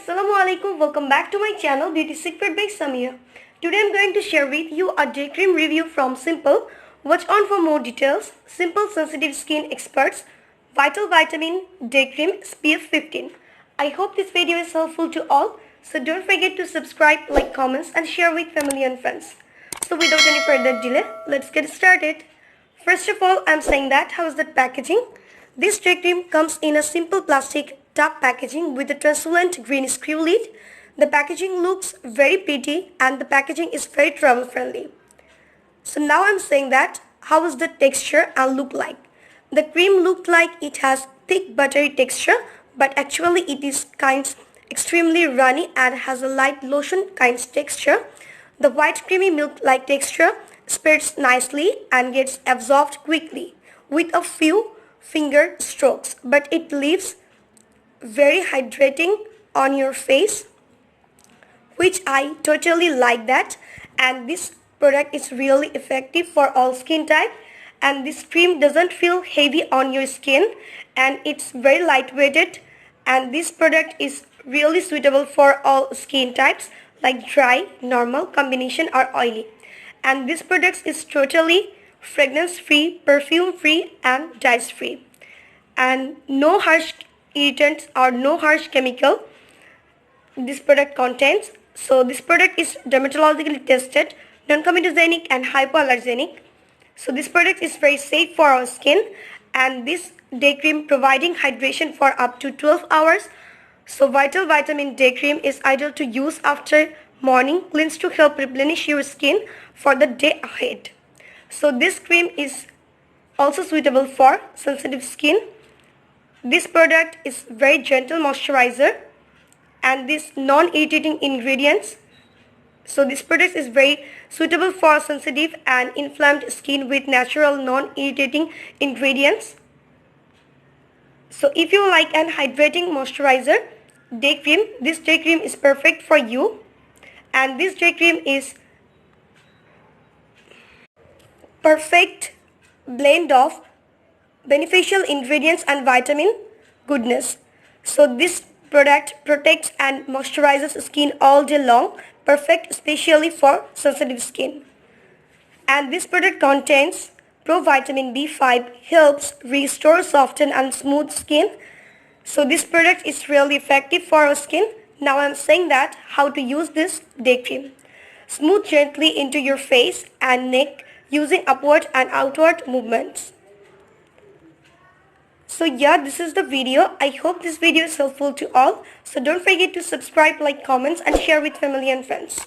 Assalamualaikum, welcome back to my channel Beauty Secret by Samia. Today I'm going to share with you a day cream review from Simple. Watch on for more details. Simple Sensitive Skin Experts Vital Vitamin Day Cream SPF 15. I hope this video is helpful to all. So don't forget to subscribe, like, comments and share with family and friends. So without any further delay, let's get started. First of all, I'm saying that how is that packaging? This day cream comes in a simple plastic tub packaging with a translucent green screw lid. The packaging looks very pretty and the packaging is very travel friendly. So now I'm saying that how is the texture and look like. The cream looked like it has thick buttery texture, but actually it is extremely runny and has a light lotion texture. The white creamy milk-like texture spreads nicely and gets absorbed quickly with a few finger strokes, but it leaves very hydrating on your face, which I totally like that. And this product is really effective for all skin type, and this cream doesn't feel heavy on your skin and it's very lightweighted, and this product is really suitable for all skin types like dry, normal, combination or oily. And this product is totally fragrance free, perfume free and dyes free, and no harsh irritants or no harsh chemical this product contains. So this product is dermatologically tested, non-comedogenic and hypoallergenic. So this product is very safe for our skin, and this day cream providing hydration for up to 12 hours. So Vital Vitamin Day Cream is ideal to use after morning cleanse to help replenish your skin for the day ahead. So this cream is also suitable for sensitive skin. This product is very gentle moisturizer and this non-irritating ingredients. So this product is very suitable for sensitive and inflamed skin with natural non-irritating ingredients. So if you like an hydrating moisturizer day cream, this day cream is perfect for you. And this day cream is perfect blend of beneficial ingredients and vitamin goodness. So this product protects and moisturizes skin all day long, perfect especially for sensitive skin. And this product contains provitamin B5, helps restore, soften and smooth skin. So this product is really effective for our skin. Now I'm saying that how to use this day cream. Smooth gently into your face and neck using upward and outward movements. So yeah, this is the video. I hope this video is helpful to all. So don't forget to subscribe, like, comments and share with family and friends.